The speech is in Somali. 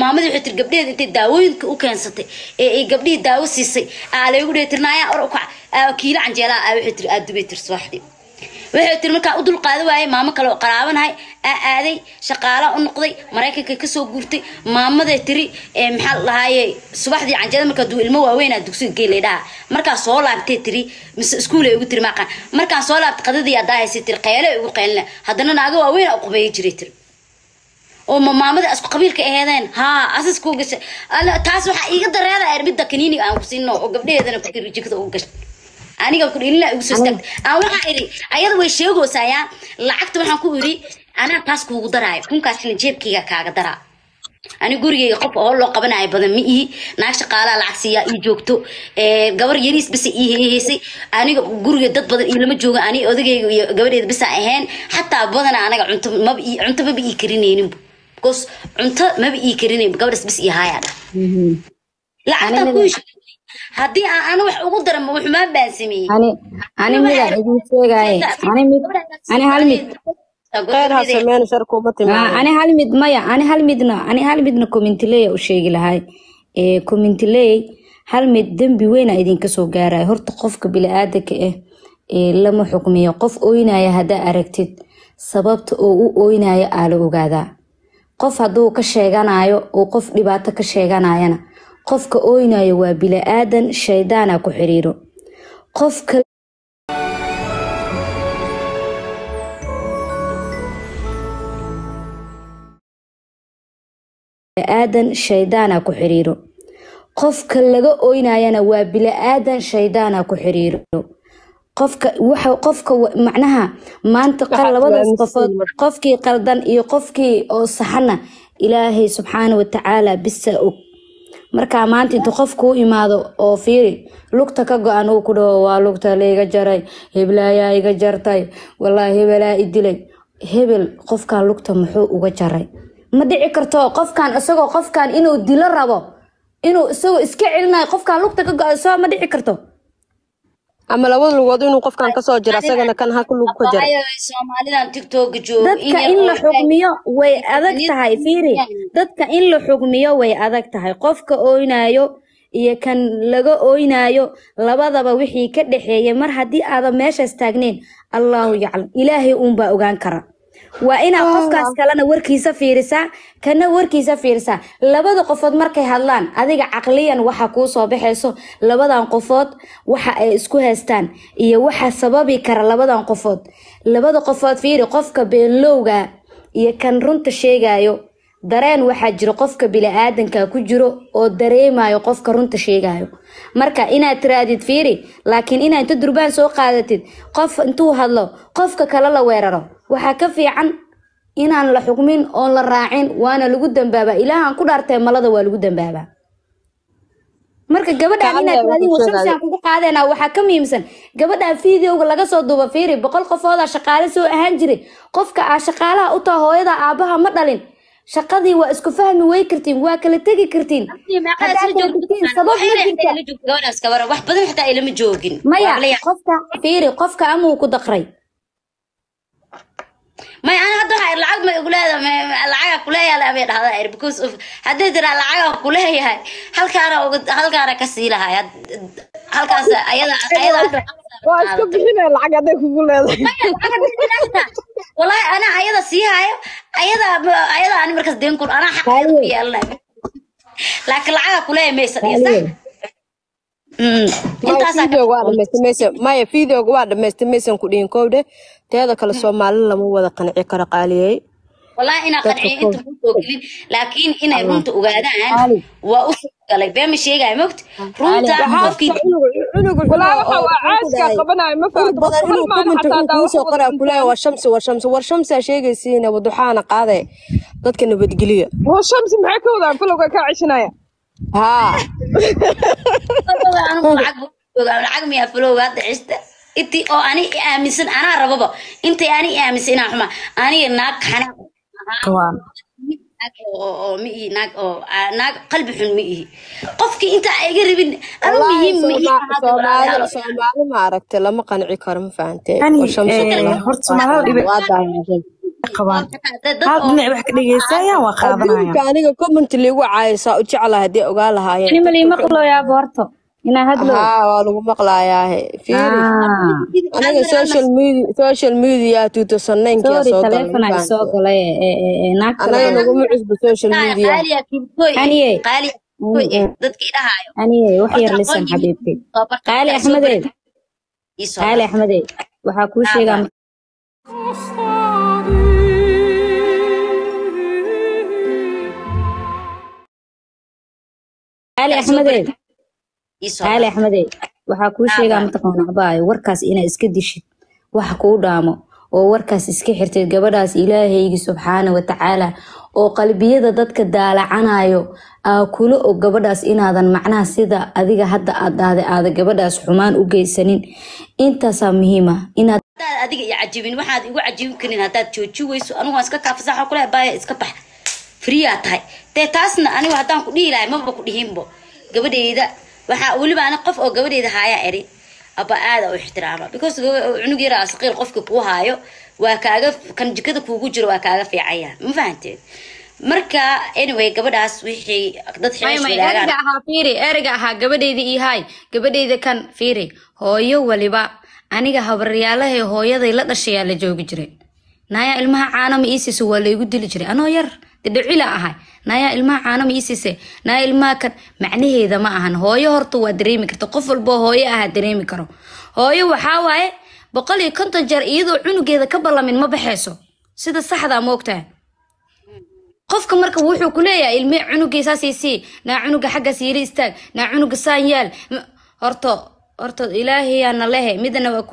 maamadu waxay tir gabdheed intay daawooyinka u keensatay ee gabdhii daawo siisay aalay ugu dheetirnaaya or ka kiila canjeela waxay tir aad dubay tir subaxdii waxay tir marka u dul qaado waayay maamo kale oo qaraabanahay aaday shaqaala u noqday Mareykanka ka soo guurtay maamada tiri maxaa lahaayay subaxdii canjeela marka duu ilmo waaweyn aad dugsiga geeyleedaha marka soo laabtay tiri mis iskuul ay ugu tiri maaqan marka soo laabtay qadadii adaayay tiri qeyle ugu qeylna hadana naaga waaweyn oo qubay jiray tiri oo maamada asku qabiilka aheedeen ha asasku gashay taas waxa iiga dareeda erbida kaniini aan ku siino oo gabdheedana ku tiri jikada ugu gashay aniga ku ilaa ugu soo istaagtay aan waxa iri ayada way sheegoosayaa lacagta waxaan ku iri ana taas kuugu daraayo kunkaas jeebkayga kaaga daraa ani gurigeyga qof oo loo qabanayo badan ma ihi naag shaqaala lacag siiya ii joogto gabar yariis bis ii heesay aniga guriga dad badan ii lama jooga ani odageyga iyo gabadheeda bis ahayn xataa badan anaga cunto ma ii karineynin كوس أنت ما بيجي كريني بقبرس بس إيهاي لا أنت كويش هدي أنا وح أقدر ما بنسمي أنا ميدا إذا سوى أنا هالميد غيرها سمعنا شاركوا بطي أنا هالميدنا كومنتلي وشيء لهاي كومنتلي هالميد دم بوينا إذا كسو جارا هرت قفك بلا آدك لما حكمي قف أوينا يا هدا أركتد سببت أوينا يا آلو جادا qof haduu ka sheeganayo oo qof dhibaato ka sheeganayana qofka ooynayo waa bila aadan shaydaana ku xiriiro qofka aadan shaydaana ku xiriiro qofka laga ooynayana waa bila aadan shaydaana ku xiriiro qofka macnaha maanta labadaas qofood qofkii qaldan iyo qofkii oo saxana ilaahay subxaanahu wa ta'aala bisa og marka maanta inta qofku u imaado oo fiiri lugta ka go'an uu ku dhaw waa lugta leega jaray heblaaya iga jartay wallahi hebelaa idilay hebel qofka lugta muxuu uga jaray ma dhici karto qofkan isagoo qofkan inuu dilo rabo inuu isagoo iska celinayo qofkan lugta ka go'an soo ma dhici karto أما لو الوضع إنه قف كان كسر جراسة كان هاكل وكجر. Soomaalidan TikTok joogo. Dadka in la xukmiyo way adag tahay fiiri. Dadka in la xukmiyo way adag tahay. Qofka ooynayo iyo kan laga ooynayo labadaba wixii ka dhaxeeyay mar hadii aad meesha istaagnin Allahu yaclam Ilaahay uun baa ogaan kara. waa ina qofkaas kalena warkiisa fiirisa kana warkiisa fiirisa labada qofood markay hadlaan adiga aqliyan waxa ku soo baxayso labadan qofood waxa ay isku haystaan iyo waxa sababi kara labadan qofood fiiri qofka beenlowga iyo kan runta sheegayo dareen waxa jiro qofka bini'aadanka ku jiro oo dareemayo qofka runta sheegayo marka inaad tiraadid fiiri laakiin inaad inta durbaan soo qaadatid qof intuu hadlo qofka kale la weeraro waxa ka fiican inaan la xukmin oo la raacin waana lagu dambaaba ilaahan ku dhaartay malada waa lagu dambaaba marka gabadha inaad raadin washamsan kugu qaadana waxa ka miimsan gabadha fiidiyowga laga soo duuba fiiri 100 qofooda shaqaale soo ahaan jiray qofka shaqaalaha u taa hooyada aabaha ma dhalin shaqadii waa isku fahmi way kartiin waa kala tagi kartiin wax badan xitaa ilama joogin maya qofka fiiri qofka amuu ku daqray ما أنا هذا العقد ما يقول هذا العقد كلها لا أبي هذا because of هذا ترى العقد كلها هي هل كان كسيلة هاي هل كان أيضا وأشوف هنا العقد ده كله والله أنا أيضا سيها أيضا أنا مركز دين كل أنا حقيقي الله لكن العقد كلها ميسر ما فيديو قاعد مستميسن كلين كوده هذا كله Soomaali lama wada qanci kara qaaliyay والله أنا قنعي أنت ممكن لكن أنا رنت وجادان وأسألك بيعمل شيء جاي مكت رنت عافكي ولا عايز كقبنا ما فهمت والشمس شيء سينا وضحانا قاضي ضدك إنه بتقليه والشمس معك ولا فلوك كعشنايا ها أنا العقم يا فلوك هذا عشت إنتي أو أنا أمسن أنا ربابا إنتي أنا أمسن أحمد أنا ناق حنا أو مئي ناق ناق قلب حلمي قفك أنت قريب أنا مهم سومالي ما عرفت لما قنعي كرم فهمتي والشمس هرت سومالي qabaan hal dhinac wax ka dhegeysanayaan waa qaadanayaan adduunka aniga comment liigu caaysaa u jeclahay haddii ogaa lahaayeen nimali maqlayaa boorto inaa hadlo haa waa lagu maqlayaa fiiri aniga social media 2009 kiyaa sorry soo telefoon ay soo galay galay naagta anaga naguma cusbo social media Haniye. dadka idhahaayo aniye wax yar lisan xabiibti qaali axmedey qaali axmedey waxaa kuu sheegaa qaali axmedey qaali axmedey waxaa kuu sheegaa mataqaana abaayo warkaas inaa iska dishid waxa kuu dhaamo oo warkaas iska xirtid gabadhaas ilaahaygi subxaana watacaala oo qalbiyada dadka daalacanayo kula og gabadhaas inaadan macnaha sida adiga hadda aad dhahday aada gabadhaas xumaan u geysanin intaasaa muhiima inaad adiga iyo cajibin waxaad igu cajibin karin haddaad jooji weyso anigu waan iska kaafasaxa kule baaya iska bax friyaa tahay dee taasna anigu haddaan ku dhihi lahay maba ku dhihinbo gabadheyda waxaa weliba ana qof oo gabadheyda haayaa eri aba aada u ixtiraama because cunug yaraa saqiir qofka kuu haayo waa kaaga kan jikada kuugu jiro waa kaaga fiicaya ma fahanteed marka anyway gabadhaas wixii dad erga ahaa fiiri erga ahaa gabadheyda ii haay gabadheyda kan fiiri hooyo waliba aniga habaryaalahay hooyaday la dhashayaa la joogi jiray naya ilmaha caanama iisiisa waa laygu dili jiray anoo yar dhicila ahay naya ilmaha caanama iisiisa naya ilmaha kan macnaheeda ma ahan hooyo horta waa dareemi karta qof walbo hooyo aha dareemi karo hooyo waxaa waaye 150 jeer iyadoo cunugeeda ka ballamin ma baxayso sida saxda ma ogtahay qofka marka wuxuu ku leeyahay ilme cunugeysaasii naa cunuga xagga siiri istaag naa cunuga saan yaal horta ilaahay ana lehe midna waa